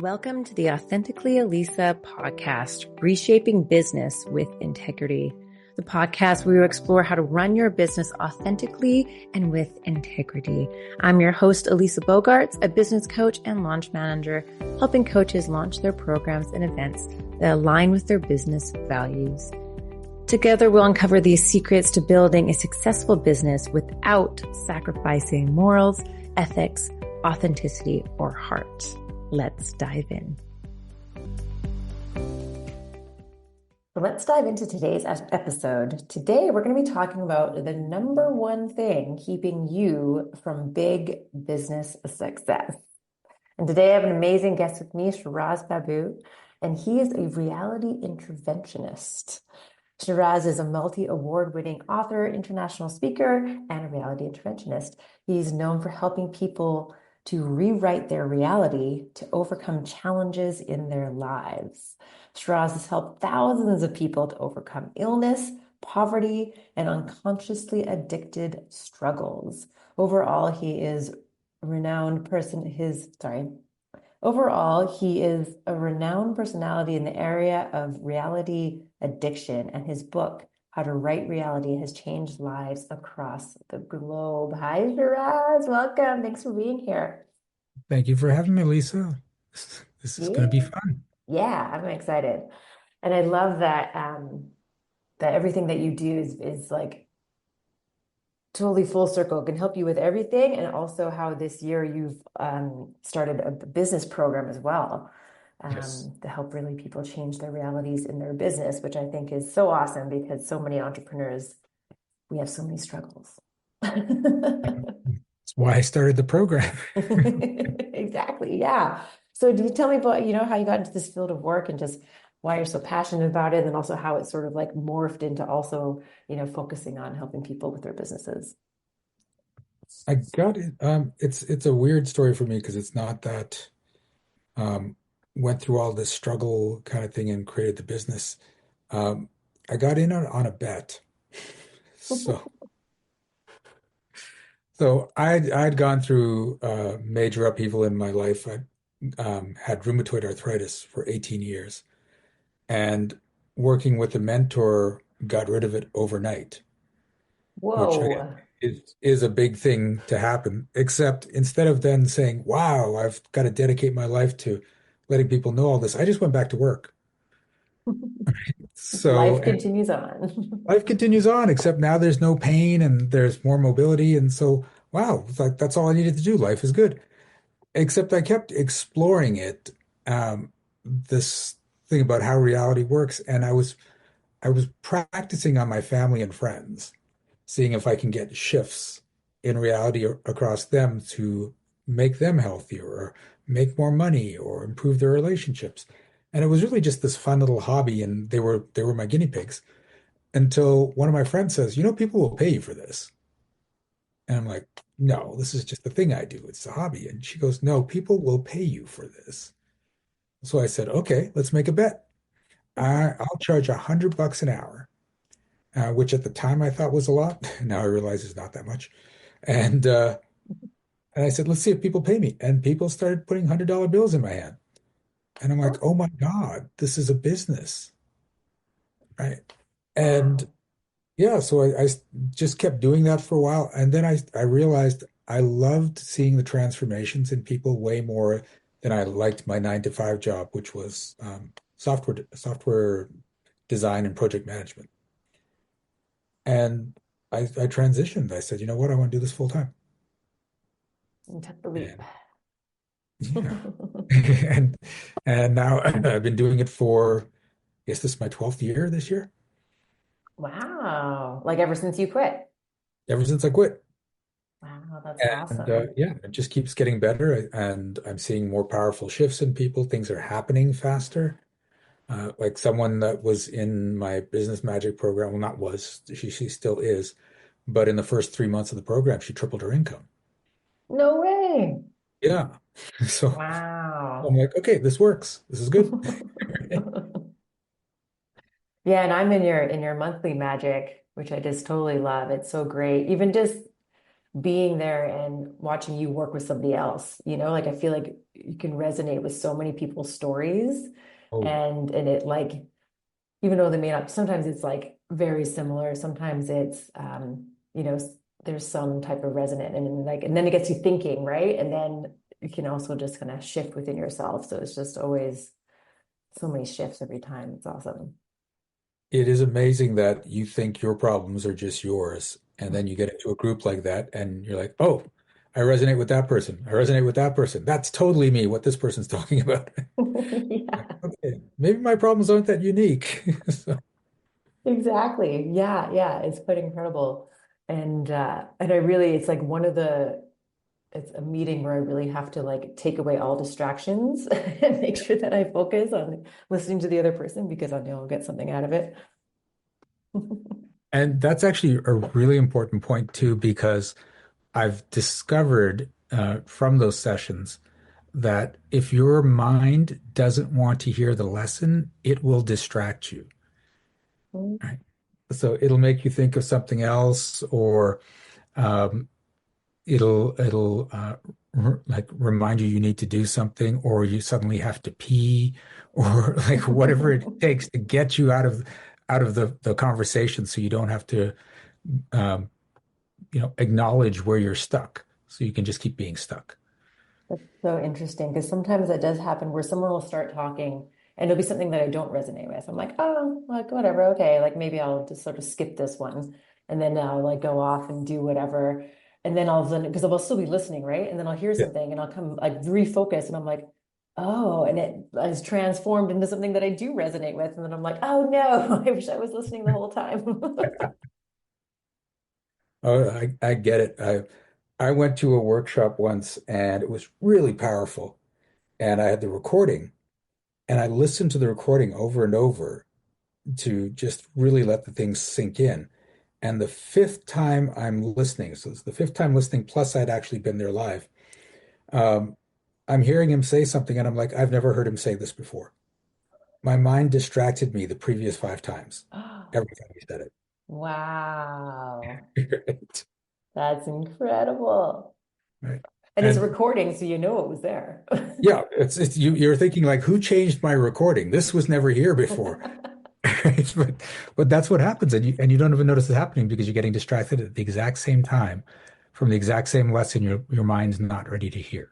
Welcome to the Authentically Elisa Podcast, Reshaping Business with Integrity, the podcast where you explore how to run your business authentically and with integrity. I'm your host, Elisa Bogarts, a business coach and launch manager, helping coaches launch their programs and events that align with their business values. Together, we'll uncover these secrets to building a successful business without sacrificing morals, ethics, authenticity, or heart. Let's dive in. Let's dive into today's episode. Today, we're going to be talking about the number one thing keeping you from big business success. And today, I have an amazing guest with me, Shiraz Baboo, and he is a reality interventionist. Shiraz is a multi-award-winning author, international speaker, and a reality interventionist. He's known for helping people to rewrite their reality to overcome challenges in their lives. Shiraz has helped thousands of people to overcome illness, poverty, and unconsciously addicted struggles. Overall, he is a renowned personality in the area of reality addiction, and his book, How to Write Reality, has changed lives across the globe. Hi, Shiraz. Welcome. Thanks for being here. Thank you for having me, Lisa. This is going to be fun. Yeah, I'm excited. And I love that that everything that you do is like totally full circle, can help you with everything. And also how this year you've started a business program as well. Yes. To help really people change their realities in their business, which I think is so awesome because so many entrepreneurs, we have so many struggles. That's why I started the program. Exactly. Yeah. So do you tell me about, how you got into this field of work and just why you're so passionate about it, and also how it sort of like morphed into also, focusing on helping people with their businesses? I got it. It's a weird story for me because it's not that went through all this struggle kind of thing and created the business. I got in on a bet. So I'd gone through major upheaval in my life. I had rheumatoid arthritis for 18 years, and working with a mentor got rid of it overnight, which again Whoa. is a big thing to happen. Except instead of then saying, "Wow, I've got to dedicate my life to letting people know all this," I just went back to work. So, Life and continues on. life continues on, except now there's no pain and there's more mobility. And so, wow, it's like that's all I needed to do. Life is good. Except I kept exploring it, this thing about how reality works, and I was practicing on my family and friends, seeing if I can get shifts in reality across them to make them healthier or make more money or improve their relationships. And it was really just this fun little hobby, and they were my guinea pigs until one of my friends says, people will pay you for this. And I'm like, no, this is just the thing I do. It's a hobby. And she goes, no, people will pay you for this. So I said, okay, let's make a bet. I'll charge $100 an hour, which at the time I thought was a lot. Now I realize it's not that much. And and I said, let's see if people pay me. And people started putting $100 bills in my hand. And I'm like, oh my God, this is a business, right? And Wow. yeah, so I just kept doing that for a while. And then I realized I loved seeing the transformations in people way more than I liked my 9 to 5 job, which was software design and project management. And I transitioned. I said, you know what? I want to do this full time. You took the leap. And yeah, and and now I've been doing it for, I guess this is my 12th year this year, Wow. Like ever since you quit. ever since I quit. Wow, that's And awesome. yeah, it just keeps getting better, and I'm seeing more powerful shifts in people. Things are happening faster. Like someone that was in my business magic program, well, not was, she still is, but in the first 3 months of the program, she tripled her income. No way. Yeah. So I'm Wow. like, okay, this works. This is good. Yeah, and I'm in your monthly magic, which I just totally love. It's so great. Even just being there and watching you work with somebody else, like I feel like you can resonate with so many people's stories Oh, and it like even though they may not, sometimes it's like very similar, sometimes it's there's some type of resonant and then it gets you thinking, right? And then you can also just kind of shift within yourself. So it's just always so many shifts every time. It's awesome. it is amazing that you think your problems are just yours. And then you get into a group like that and you're like, oh, I resonate with that person. I resonate with that person. That's totally me, what this person's talking about. Yeah. Okay, maybe my problems aren't that unique. So, Exactly. Yeah, yeah, it's quite incredible. And I really it's like one of the it's a meeting where I really have to like take away all distractions and make sure that I focus on listening to the other person because I know I'll get something out of it. and that's actually a really important point too, because I've discovered from those sessions that if your mind doesn't want to hear the lesson, it will distract you. Right? So it'll make you think of something else, or um, it'll like remind you you need to do something, or you suddenly have to pee, or like whatever it takes to get you out of the conversation, so you don't have to um, acknowledge where you're stuck, so you can just keep being stuck. That's so interesting because sometimes that does happen where someone will start talking and it'll be something that I don't resonate with. I'm like, oh, like whatever, okay, like maybe I'll just sort of skip this one and then I'll like go off and do whatever. And then all of a sudden, because I'll still be listening, right? And then I'll hear Yeah. something and I'll come like refocus and I'm like, oh, and it is transformed into something that I do resonate with. And then I'm like, oh no, I wish I was listening the whole time. Oh, I get it. I went to a workshop once and it was really powerful. And I had the recording and I listened to the recording over and over to just really let the things sink in. And the fifth time I'm listening, so it's the fifth time listening, plus I'd actually been there live. Um, I'm hearing him say something and I'm like, I've never heard him say this before. My mind distracted me the previous five times, every time he said Wow, it. that's incredible. Right. And it's a And recording, so you know it was there. yeah, it's you're thinking like, who changed my recording? This was never here before. Right? But that's what happens, and you don't even notice it happening because you're getting distracted at the exact same time from the exact same lesson your mind's not ready to hear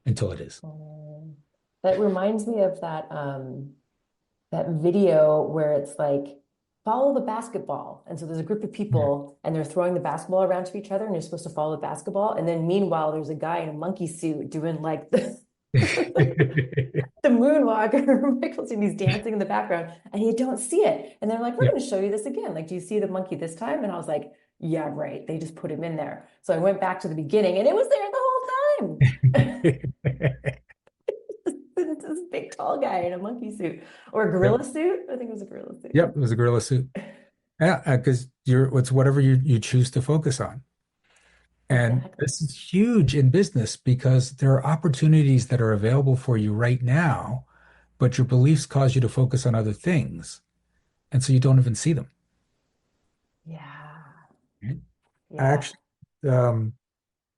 until it is. Um, that reminds me of that video where it's like follow the basketball. And so there's a group of people and they're throwing the basketball around to each other and you're supposed to follow the basketball. And then meanwhile, there's a guy in a monkey suit doing like the moonwalk or Michael's and he's dancing in the background and you don't see it. And they're like, we're Yeah. going to show you this again. Like, do you see the monkey this time? And I was like, yeah, right. They just put him in there. So I went back to the beginning and it was there the whole time. It's this big tall guy in a monkey suit or a Yep. gorilla suit. I think it was a gorilla suit. Yep. It was a gorilla suit. Yeah, because it's whatever you choose to focus on. And Exactly. this is huge in business because there are opportunities that are available for you right now, but your beliefs cause you to focus on other things. And so you don't even see them. Yeah. Right? I Yeah. actually, um,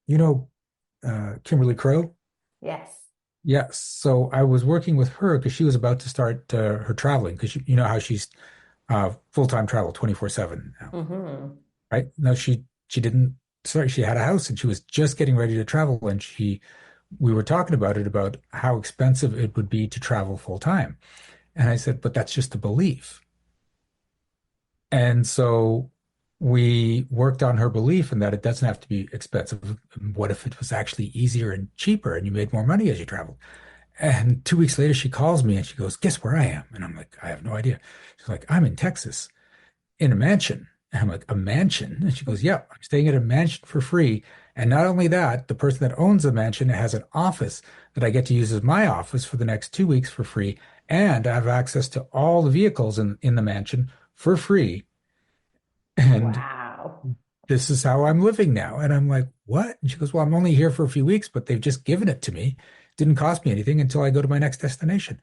you know, Kimberly Crow. Yes. Yes. So I was working with her because she was about to start her traveling because you know how she's full-time travel 24/7 now, Hmm. right? No, she didn't sorry, she had a house and she was just getting ready to travel and we were talking about it about how expensive it would be to travel full time. And I said, but that's just a belief. And so we worked on her belief in that it doesn't have to be expensive. What if it was actually easier and cheaper and you made more money as you traveled? And 2 weeks later, she calls me and she goes, guess where I am? And I'm like, I have no idea. She's like, I'm in Texas in a mansion. And I'm like, a mansion? And she goes, yeah, I'm staying at a mansion for free. And not only that, the person that owns the mansion has an office that I get to use as my office for the next 2 weeks for free. And I have access to all the vehicles in the mansion for free. And Wow. this is how I'm living now. And I'm like, what? And she goes, well, I'm only here for a few weeks, but they've just given it to me. Didn't cost me anything until I go to my next destination.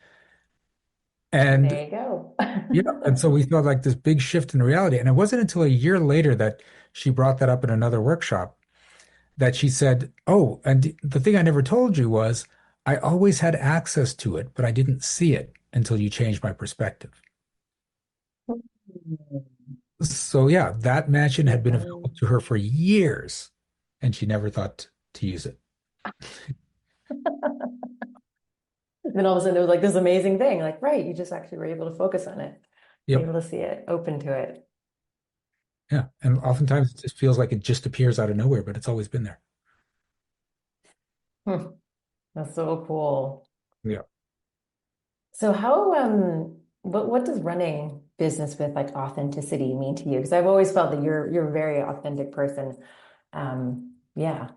And And there you go. yeah, and so we saw like this big shift in reality. And it wasn't until a year later that she brought that up in another workshop. that she said, "Oh, and the thing I never told you was I always had access to it, but I didn't see it until you changed my perspective." So yeah, that mansion had been Yeah. available to her for years, and she never thought to use it. Then all of a sudden there was like this amazing thing, like, right, you just actually were able to focus on it, Yep. able to see it, open to it. Yeah. And oftentimes it just feels like it just appears out of nowhere, but it's always been there. Hmm. That's so cool. Yeah. So how what does running business with like authenticity mean to you? Because I've always felt that you're a very authentic person. Yeah.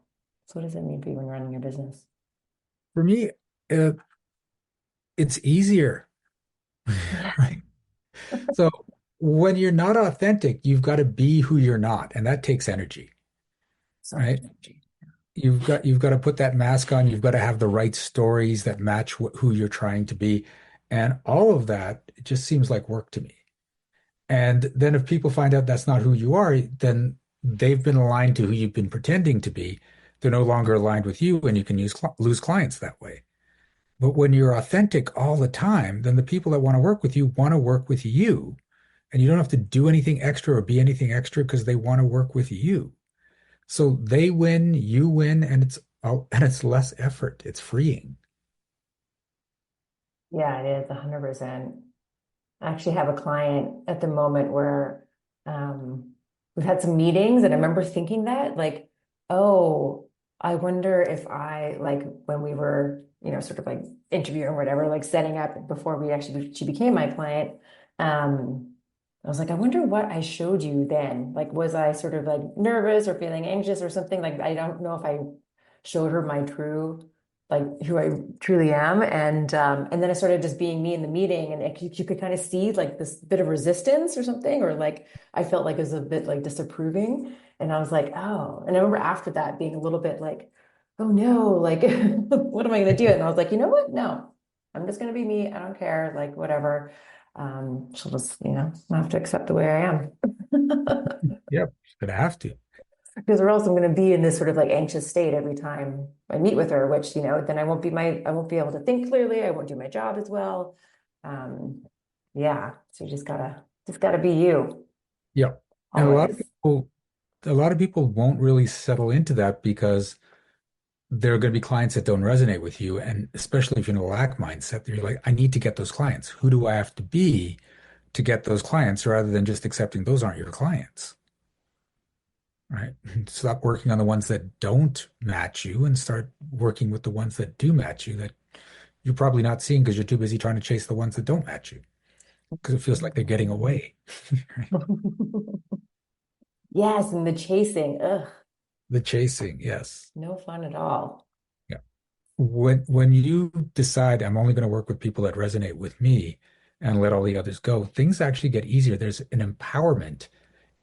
So what does it mean for you when running your business? For me, uh, it's easier, Yeah. right? So when you're not authentic, you've got to be who you're not, and that takes energy, So much right? energy. You've got to put that mask on. You've got to have the right stories that match who you're trying to be, and all of that, it just seems like work to me. And then if people find out that's not who you are, then they've been aligned to who you've been pretending to be. They're no longer aligned with you, and you can lose clients that way. But when you're authentic all the time, then the people that want to work with you, and you don't have to do anything extra or be anything extra because they want to work with you. So they win, you win, and it's less effort. It's freeing. Yeah, it is 100%. I actually have a client at the moment where we've had some meetings, and I remember thinking that, like, oh, I wonder if I, like, when we were, sort of like interviewing or whatever, like setting up before she became my client, I was like, I wonder what I showed you then. Like, was I sort of like nervous or feeling anxious or something? Like, I don't know if I showed her my true, like who I truly am. And then I started just being me in the meeting, and you could kind of see like this bit of resistance or something, or like I felt like it was a bit like disapproving. And I was like, oh, and I remember after that being a little bit like, oh no, like what am I gonna do? And I was like, you know what? No, I'm just gonna be me. I don't care, like whatever. She'll just, have to accept the way I am. Yep, gonna have to. Because or else I'm going to be in this sort of like anxious state every time I meet with her, which, then I won't be able to think clearly. I won't do my job as well. Um, yeah. So you just gotta be you Yep. And always. a lot of people won't really settle into that because there are going to be clients that don't resonate with you. And especially if you're in a lack mindset, you're like, I need to get those clients. Who do I have to be to get those clients rather than just accepting those aren't your clients, right? Stop working on the ones that don't match you and start working with the ones that do match you that you're probably not seeing because you're too busy trying to chase the ones that don't match you because it feels like they're getting away. Right? Yes, and the chasing, ugh, The chasing, yes. no fun at all. Yeah. When you decide I'm only going to work with people that resonate with me and let all the others go, things actually get easier. There's an empowerment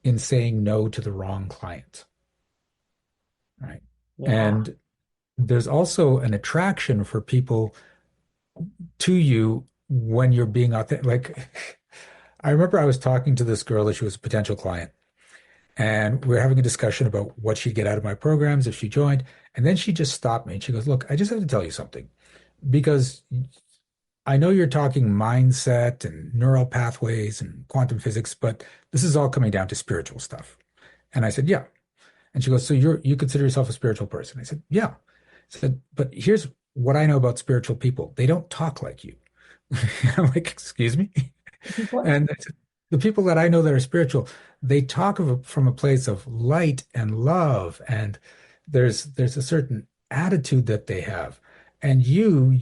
in saying no to the wrong client, right? Yeah. And there's also an attraction for people to you when you're being authentic. Like, I remember I was talking to this girl that she was a potential client, and we were having a discussion about what she'd get out of my programs if she joined. And then she just stopped me and she goes, "Look, I just have to tell you something because I know you're talking mindset and neural pathways and quantum physics, but this is all coming down to spiritual stuff." And I said, "Yeah." And she goes, "So you consider yourself a spiritual person?" I said, "Yeah." I said, "But here's what I know about spiritual people. They don't talk like you." I'm like, "Excuse me?" What? And the people that I know that are spiritual, they talk from a place of light and love, and there's a certain attitude that they have. And and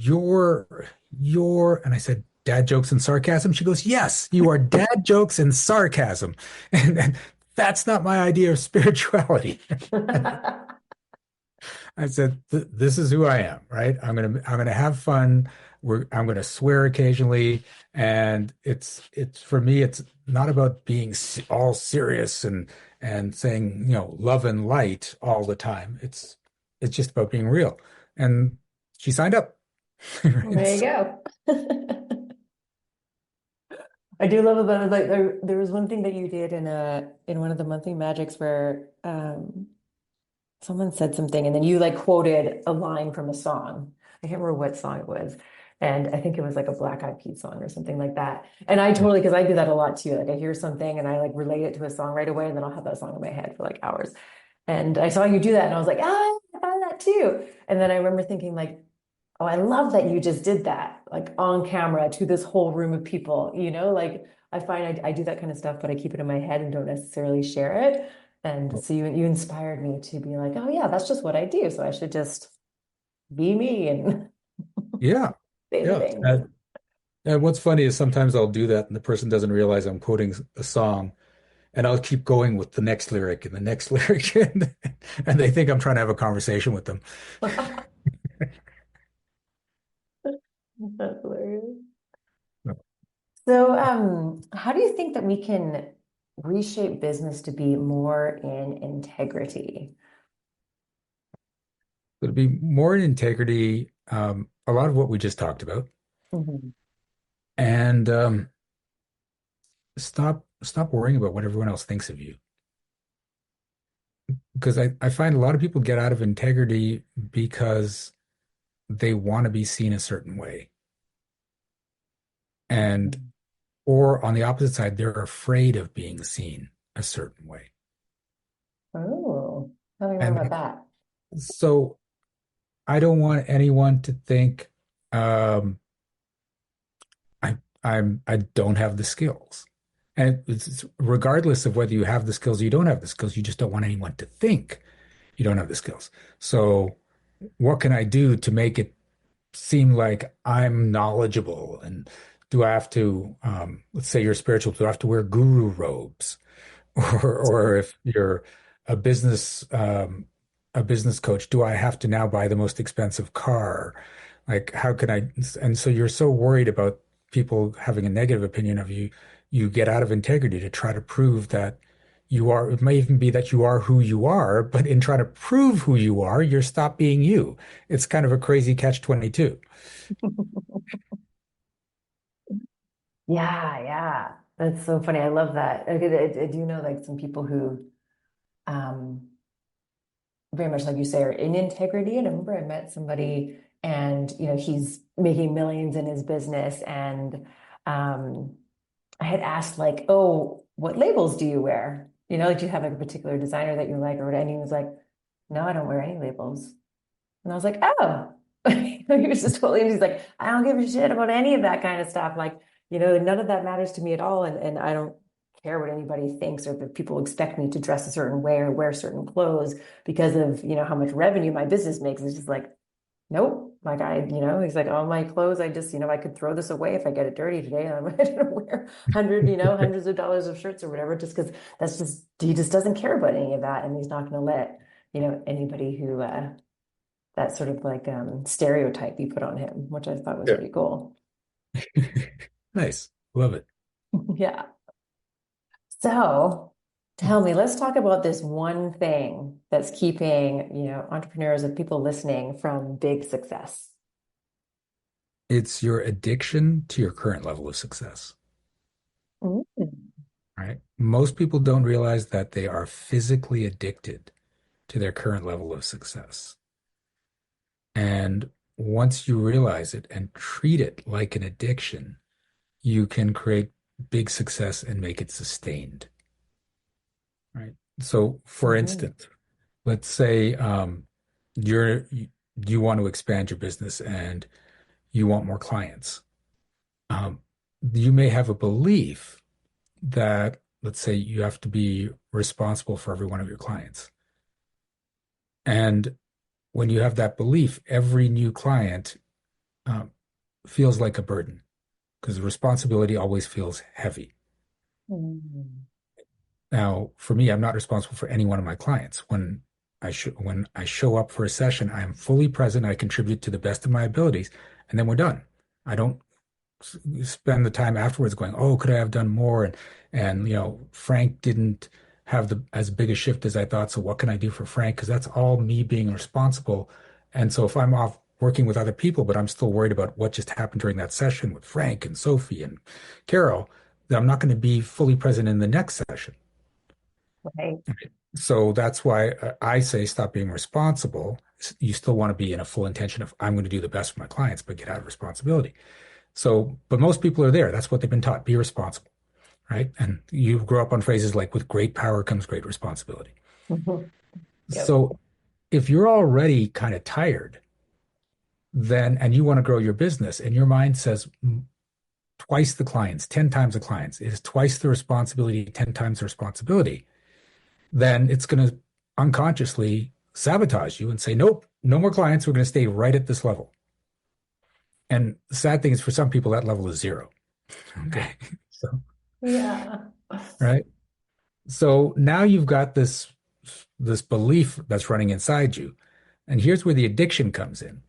I said, "Dad jokes and sarcasm." She goes, "Yes, you are dad jokes and sarcasm," and that's not my idea of spirituality. I said, "This is who I am, right? I'm gonna have fun. I'm gonna swear occasionally, and it's for me. It's not about being all serious and saying love and light all the time. It's just about being real." And she signed up, right? There you So, go. I do love about it. Like there was one thing that you did in one of the monthly magics where someone said something and then you like quoted a line from a song. I can't remember what song it was. And I think it was like a Black Eyed Peas song or something like that. And I totally, because I do that a lot too. Like I hear something and I like relate it to a song right away, and then I'll have that song in my head for like hours. And I saw you do that and I was like, ah, I found that too. And then I remember thinking like, oh, I love that you just did that, like on camera to this whole room of people, like I find I do that kind of stuff, but I keep it in my head and don't necessarily share it. And so you inspired me to be like, oh yeah, that's just what I do. So I should just be me and Yeah. say the Yeah. things. And what's funny is sometimes I'll do that and the person doesn't realize I'm quoting a song and I'll keep going with the next lyric and the next lyric and they think I'm trying to have a conversation with them. That's hilarious. So, how do you think that we can reshape business to be more in integrity? It'll be more in integrity, a lot of what we just talked about, Mhm. and stop worrying about what everyone else thinks of you. Because I find a lot of people get out of integrity because they want to be seen a certain way. And or on the opposite side, they're afraid of being seen a certain way. Oh, tell me more And about that. so I don't want anyone to think um, I don't have the skills. And it's regardless of whether you have the skills or you don't have the skills, you just don't want anyone to think you don't have the skills. So what can I do to make it seem like I'm knowledgeable? And do I have to, let's say you're spiritual, do I have to wear guru robes? Or if you're a business coach, do I have to now buy the most expensive car? Like, how can I? And so you're so worried about people having a negative opinion of you, you get out of integrity to try to prove that you are. It may even be that you are who you are, but in trying to prove who you are, you're stop being you. It's kind of a crazy catch 22. Yeah, yeah. That's so funny. I love that. I do know like some people who um very much like you say are in integrity. And I remember I met somebody and he's making millions in his business and um I had asked like, oh, what labels do you wear? Like do you have like a particular designer that you like or what? And he was like, no, I don't wear any labels. And I was like, oh, he was just totally, he's like, I don't give a shit about any of that kind of stuff. Like, none of that matters to me at all. And I don't care what anybody thinks or that people expect me to dress a certain way or wear certain clothes because of, how much revenue my business makes. It's just like, nope. Like he's like, all my clothes, I just, I could throw this away if I get it dirty today. I'm going to wear hundreds of dollars of shirts or whatever, just because he just doesn't care about any of that. And he's not going to let, anybody who, that sort of like stereotype you put on him, which I thought was Yeah. pretty cool. Nice. Love it. Yeah. So tell me, let's talk about this one thing that's keeping, entrepreneurs and people listening from big success. It's your addiction to your current level of success. Mm. Right? Most people don't realize that they are physically addicted to their current level of success. And once you realize it and treat it like an addiction, you can create big success and make it sustained. Right? So, for Mhm. instance, let's say you want to expand your business and you want more clients. Um, you may have a belief that, let's say, you have to be responsible for every one of your clients. And when you have that belief, every new client um, feels like a burden because the responsibility always feels heavy. Mm. Now, for me, I'm not responsible for any one of my clients. When I show up for a session, I am fully present. I contribute to the best of my abilities, and then we're done. I don't spend the time afterwards going, "Oh, could I have done more?" And Frank didn't have the as big a shift as I thought. So what can I do for Frank? Because that's all me being responsible. And so if I'm off working with other people, but I'm still worried about what just happened during that session with Frank and Sophie and Carol, then I'm not going to be fully present in the next session. Right. So that's why I say stop being responsible. You still want to be in a full intention of I'm going to do the best for my clients, but get out of responsibility. So, but most people are there. That's what they've been taught. Be responsible, right? And you grow up on phrases like with great power comes great responsibility. Mhm. Yep. So if you're already kind of tired, then and you want to grow your business and your mind says twice the clients, 10 times the clients is twice the responsibility, 10 times the responsibility, then it's going to unconsciously sabotage you and say, nope, no more clients. We're going to stay right at this level. And the sad thing is for some people, that level is zero. Okay. So, Yeah. right. So now you've got this belief that's running inside you. And here's where the addiction comes in.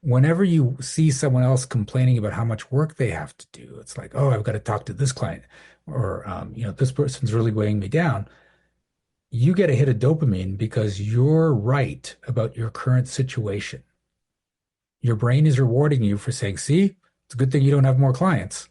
Whenever you see someone else complaining about how much work they have to do, it's like, oh, I've got to talk to this client, or this person's really weighing me down. You get a hit of dopamine because you're right about your current situation. Your brain is rewarding you for saying, see, it's a good thing you don't have more clients.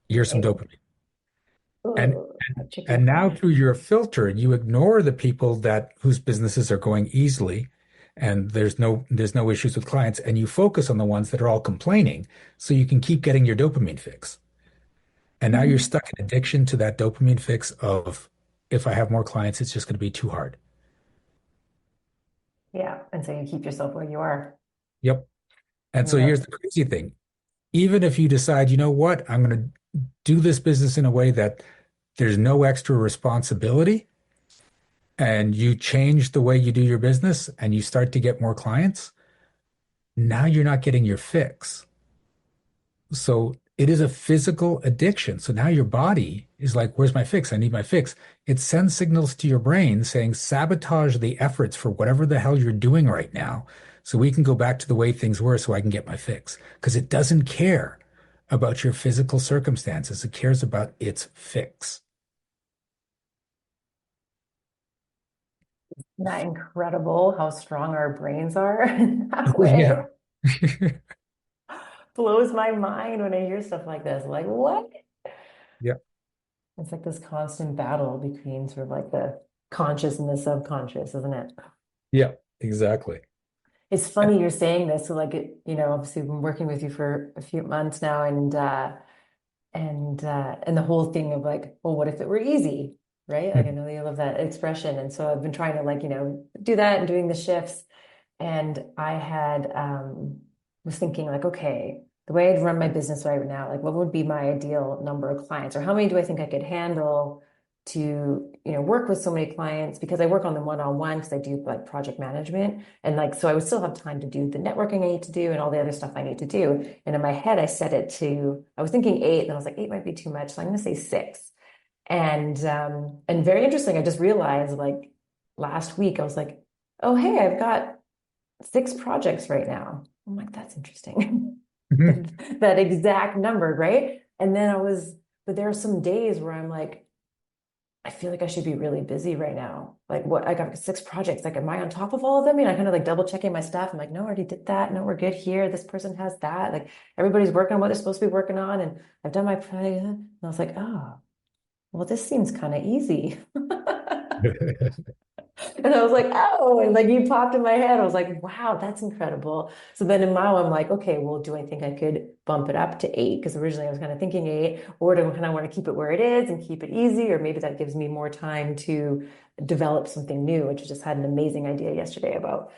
Here's some Right. dopamine. And Ugh, and tricky. now through your filter, you ignore the people that whose businesses are going easily and there's no issues with clients, and you focus on the ones that are all complaining so you can keep getting your dopamine fix. And now you're stuck in addiction to that dopamine fix of if I have more clients, it's just going to be too hard. Yeah. And so you keep yourself where you are. Yep. And so here's Yep. the crazy thing. Even if you decide, you know what, I'm going to do this business in a way that there's no extra responsibility, and you change the way you do your business and you start to get more clients, now you're not getting your fix. So it is a physical addiction. So now your body is like, where's my fix? I need my fix. It sends signals to your brain saying, sabotage the efforts for whatever the hell you're doing right now so we can go back to the way things were so I can get my fix. Because it doesn't care about your physical circumstances. It cares about its fix. Isn't that incredible how strong our brains are in that Oh, way? yeah. Blows my mind when I hear stuff like this. Like, what? Yeah. It's like this constant battle between sort of like the conscious and the subconscious, isn't it? Yeah, exactly. It's funny you're saying this. So like obviously I've been working with you for a few months now and the whole thing of like, well, what if it were easy? Right? Like I know you love that expression. And so I've been trying to like, do that and doing the shifts. And I had was thinking like, okay, the way I'd run my business right now, like what would be my ideal number of clients, or how many do I think I could handle to, work with so many clients because I work on them one-on-one because I do like project management. And like so I would still have time to do the networking I need to do and all the other stuff I need to do. And in my head, I set it to, I was thinking eight, and I was like, eight might be too much. So I'm gonna say six. And very interesting, I just realized like last week, I was like, oh hey, I've got six projects right now. I'm like, that's interesting. That exact number, right? And then but there are some days where I'm like, I feel like I should be really busy right now. Like what I got six projects. Like, am I on top of all of them? I kind of like double checking my stuff. I'm like, no, I already did that. No, we're good here. This person has that. Like everybody's working on what they're supposed to be working on. And I've done my project. And I was like, oh, well, this seems kind of easy. And I was like, oh, and like you popped in my head. I was like, wow, that's incredible. So then in now I'm like, okay, well, do I think I could bump it up to eight? Because originally I was kind of thinking eight, or do I kind of want to keep it where it is and keep it easy? Or maybe that gives me more time to develop something new, which I just had an amazing idea yesterday about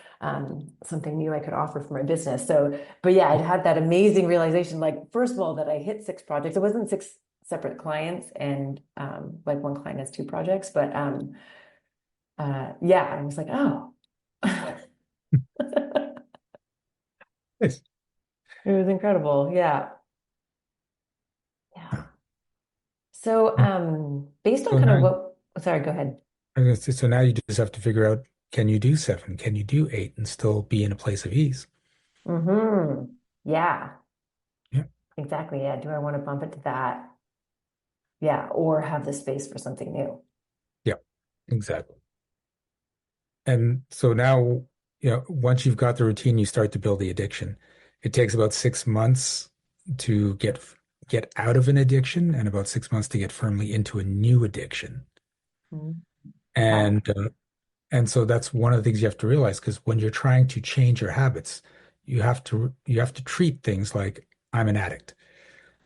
something new I could offer for my business. So, but yeah, I'd had that amazing realization, like, first of all, that I hit six projects. It wasn't six separate clients, and like one client has two projects, but yeah, I was like, oh, it was incredible. Yeah. Yeah. So, based on So kind of now, what, sorry, go ahead. so now you just have to figure out, can you do seven? Can you do eight and still be in a place of ease? Yeah, Yeah. exactly. Yeah. Do I want to bump it to that? Yeah. Or have the space for something new? Yeah, exactly. And so now, once you've got the routine, you start to build the addiction. It takes about 6 months to get out of an addiction and about 6 months to get firmly into a new addiction. Mhm. Wow. And and so that's one of the things you have to realize because when you're trying to change your habits, you have to treat things like I'm an addict.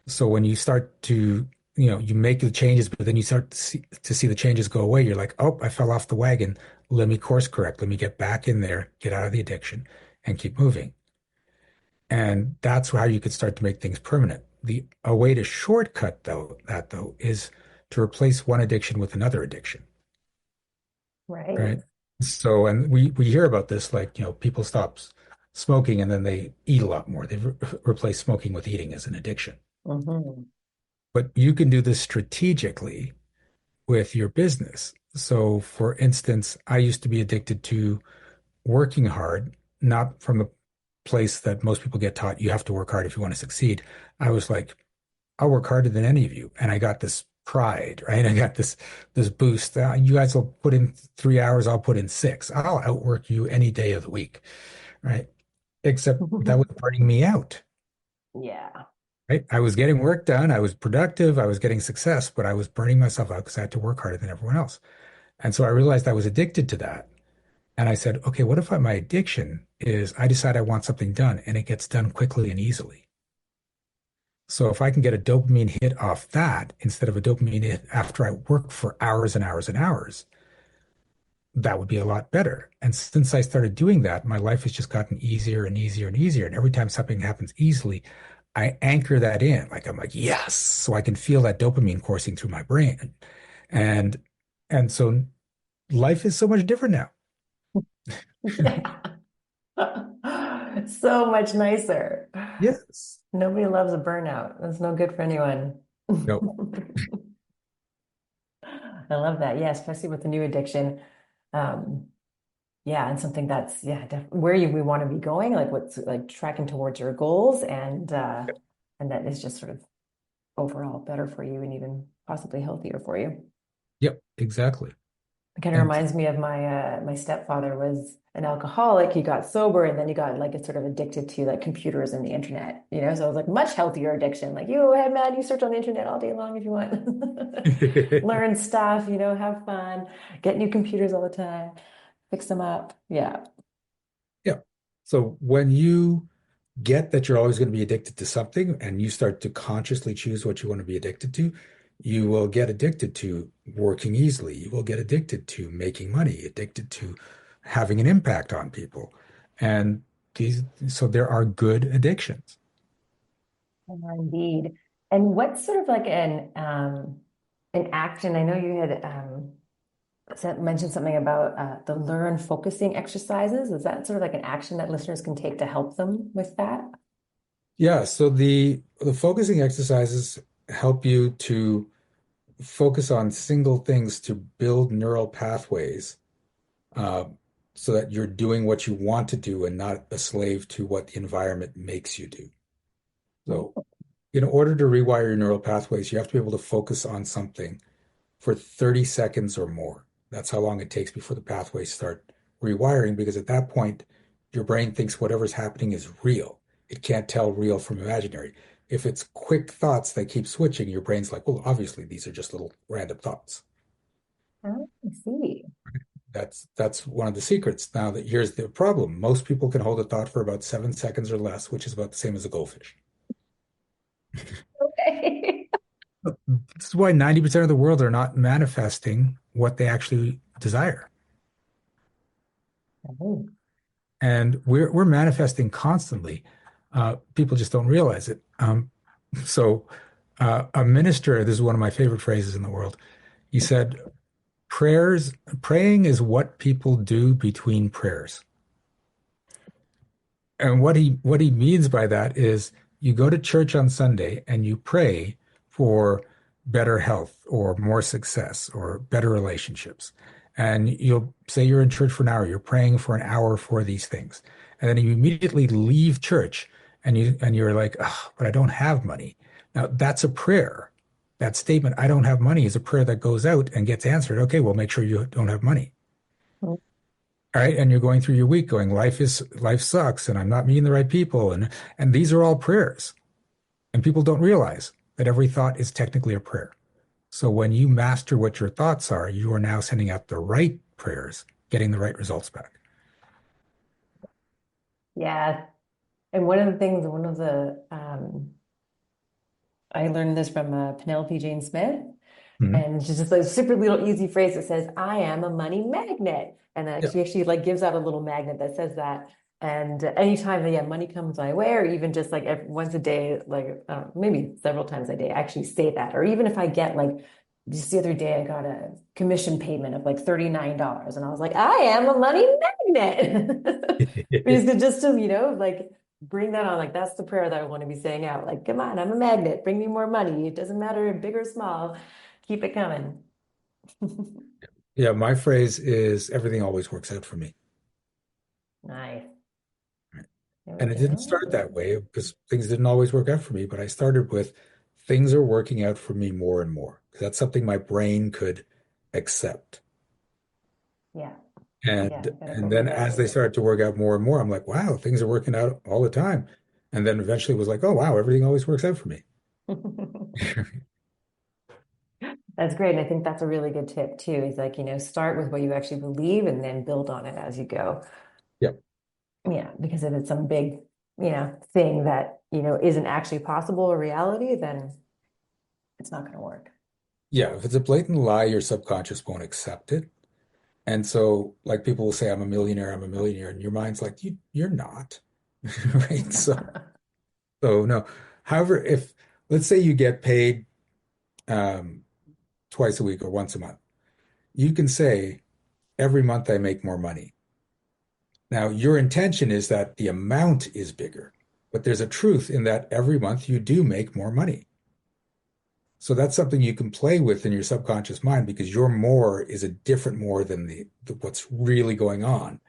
So when you start to, you make the changes, but then you start to see the changes go away, you're like, oh, I fell off the wagon. Let me course correct. Let me get back in there, get out of the addiction, and keep moving. And that's how you could start to make things permanent. A way to shortcut though is to replace one addiction with another addiction, Right. right? So, and we hear about this, like, people stop smoking and then they eat a lot more. They've replaced smoking with eating as an addiction. Hmm. But you can do this strategically with your business. So, for instance, I used to be addicted to working hard, not from the place that most people get taught you have to work hard if you want to succeed. I was like, I'll work harder than any of you. And I got this pride, right? I got this boost. You guys will put in 3 hours, I'll put in six. I'll outwork you any day of the week, right? Except that was burning me out, Yeah. right? I was getting work done, I was productive, I was getting success, but I was burning myself out because I had to work harder than everyone else. And so I realized I was addicted to that. And I said, okay, what if my addiction is I decide I want something done and it gets done quickly and easily? So if I can get a dopamine hit off that instead of a dopamine hit after I work for hours and hours and hours, that would be a lot better. And since I started doing that, my life has just gotten easier and easier and easier. And every time something happens easily, I anchor that in. Like I'm like, yes. So I can feel that dopamine coursing through my brain. And and so life is so much different now. Yeah. So much nicer. Yes. Nobody loves a burnout. That's no good for anyone. No. I love that. Yeah, especially with the new addiction. Um, yeah, and something that's yeah, we want to be going, like what's like tracking towards your goals and that is just sort of overall better for you and even possibly healthier for you. Yep, exactly. It kind of And reminds me of my stepfather was an alcoholic. He got sober and then he got like sort of addicted to like computers and the internet, you know? So it was like much healthier addiction. Like you go ahead, man, you search on the internet all day long if you want. Learn stuff, have fun, get new computers all the time, fix them up. Yeah. yeah. So when you get that you're always going to be addicted to something and you start to consciously choose what you want to be addicted to, you will get addicted to working easily. You will get addicted to making money, addicted to having an impact on people. And so there are good addictions. Indeed. And what's sort of like an action? I know you had mentioned something about the learn focusing exercises. Is that sort of like an action that listeners can take to help them with that? Yeah, so the focusing exercises help you to focus on single things to build neural pathways uh, so that you're doing what you want to do and not a slave to what the environment makes you do. So, in order to rewire your neural pathways, you have to be able to focus on something for 30 seconds or more. That's how long it takes before the pathways start rewiring, because at that point, your brain thinks whatever's happening is real. It can't tell real from imaginary. If it's quick thoughts that keep switching, your brain's like, well, obviously, these are just little random thoughts. Oh, I see. That's one of the secrets. Now that here's the problem. Most people can hold a thought for about 7 seconds or less, which is about the same as a goldfish. Okay. This is why 90% of the world are not manifesting what they actually desire. Oh, And we're manifesting constantly. People just don't realize it. So a minister, this is one of my favorite phrases in the world. He said, praying is what people do between prayers. And what he means by that is you go to church on Sunday and you pray for better health or more success or better relationships. And you'll say you're in church for an hour, you're praying for an hour for these things. And then you immediately leave church and you're like, oh, but I don't have money. Now that's a prayer. That statement, I don't have money, is a prayer that goes out and gets answered. Okay, well, make sure you don't have money. All right. And you're going through your week going, life sucks and I'm not meeting the right people. And these are all prayers. And people don't realize that every thought is technically a prayer. So when you master what your thoughts are, you are now sending out the right prayers, getting the right results back. Yeah. And one of the things, I learned this from Penelope Jane Smith. Mhm. And it's just a super little easy phrase that says, I am a money magnet. And then Yeah. she actually like gives out a little magnet that says that. And anytime that, yeah, money comes my way, or even just like once a day, like maybe several times a day, I actually say that. Or even if I get like, just the other day, I got a commission payment of like $39. And I was like, I am a money magnet. Because just to, like bring that on, like that's the prayer that I want to be saying out. Like, come on, I'm a magnet. Bring me more money. It doesn't matter big or small. Keep it coming. Yeah, my phrase is everything always works out for me. Nice. There we And it didn't go. start that way because things didn't always work out for me, but I started with things are working out for me more and more because that's something my brain could accept. Yeah. Yeah. And You gotta and open then it up. as they started to work out more and more, I'm like, wow, things are working out all the time. And then eventually it was like, oh wow, everything always works out for me. That's great. And I think that's a really good tip too, is like, start with what you actually believe and then build on it as you go. Yeah. Yeah. Because if it's some big, thing that, isn't actually possible or reality, then it's not going to work. Yeah. If it's a blatant lie, your subconscious won't accept it. And so like people will say, I'm a millionaire, I'm a millionaire. And your mind's like, you're not. Right. So no. However, if let's say you get paid um, twice a week or once a month, you can say, every month I make more money. Now, your intention is that the amount is bigger, but there's a truth in that every month you do make more money. So that's something you can play with in your subconscious mind because your more is a different more than the what's really going on.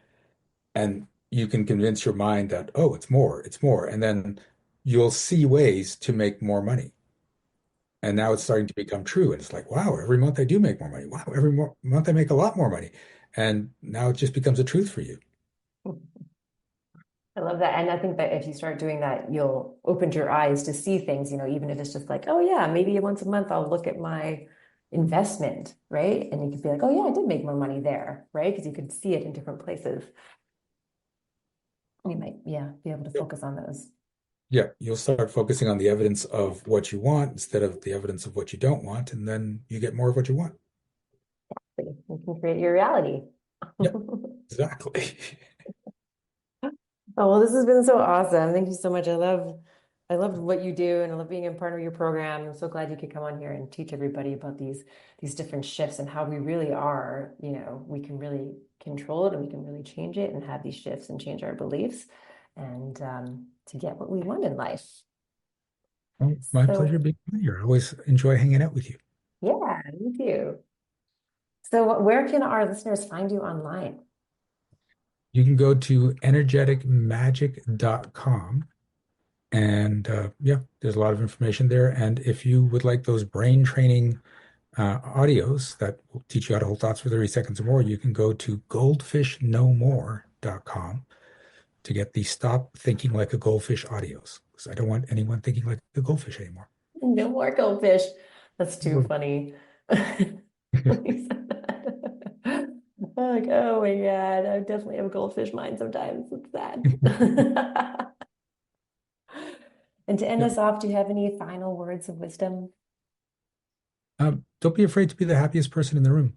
And you can convince your mind that, oh, it's more, it's more. And then you'll see ways to make more money. And now it's starting to become true. And it's like, wow, every month I do make more money. Wow, every month I make a lot more money. And now it just becomes a truth for you. I love that. And I think that if you start doing that, you'll open your eyes to see things, even if it's just like, oh yeah, maybe once a month I'll look at my investment, right? And you could be like, oh yeah, I did make more money there, right? Because you could see it in different places. You might, yeah, be able to Yep. focus on those. Yeah, you'll start focusing on the evidence of what you want instead of the evidence of what you don't want, and then you get more of what you want. You can create your reality. Yep, exactly. Oh, well, this has been so awesome. Thank you so much. I love what you do and I love being a part of your program. I'm so glad you could come on here and teach everybody about these different shifts and how we really are, we can really control it and we can really change it and have these shifts and change our beliefs and to get what we want in life. Well, my pleasure So being here. I always enjoy hanging out with you. yeah, me too. So where can our listeners find you online? You can go to energeticmagic.com and yeah, there's a lot of information there. And if you would like those brain training audios that will teach you how to hold thoughts for 30 seconds or more, you can go to goldfishnomore.com to get the Stop Thinking Like a Goldfish audios. Because I don't want anyone thinking like a goldfish anymore. No more goldfish. That's too funny. When you said that. Like, oh my God, I definitely have a goldfish mind sometimes. It's sad. And to end Yeah. us off, do you have any final words of wisdom? Don't be afraid to be the happiest person in the room.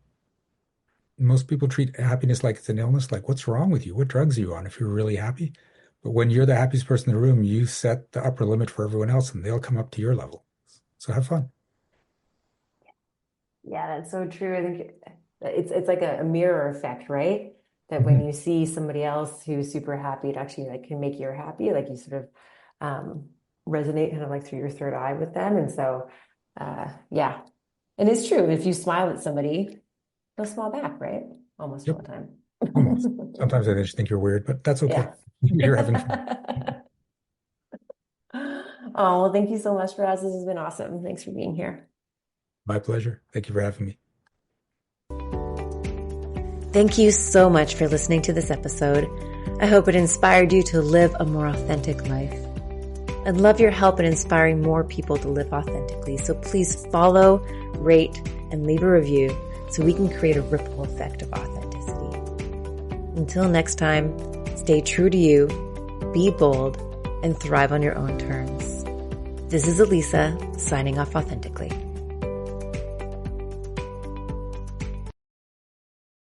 Most people treat happiness like it's an illness, like, what's wrong with you? What drugs are you on if you're really happy? But when you're the happiest person in the room, you set the upper limit for everyone else and they'll come up to your level. So have fun. Yeah, that's so true. I think it's like a mirror effect, right? That when Mhm. you see somebody else who's super happy, it actually like can make you happy. Like you sort of resonate kind of like through your third eye with them. And so yeah. And it's true. If you smile at somebody, they'll smile back, right? Almost all Yep, the time. almost. Sometimes I just think you're weird, but that's okay. Yeah. You're having fun. Oh, well, thank you so much, Raz. This has been awesome. Thanks for being here. My pleasure. Thank you for having me. Thank you so much for listening to this episode. I hope it inspired you to live a more authentic life. I'd love your help in inspiring more people to live authentically. So please follow, rate, and leave a review so we can create a ripple effect of authenticity. Until next time, stay true to you, be bold, and thrive on your own terms. This is Elisa, signing off authentically.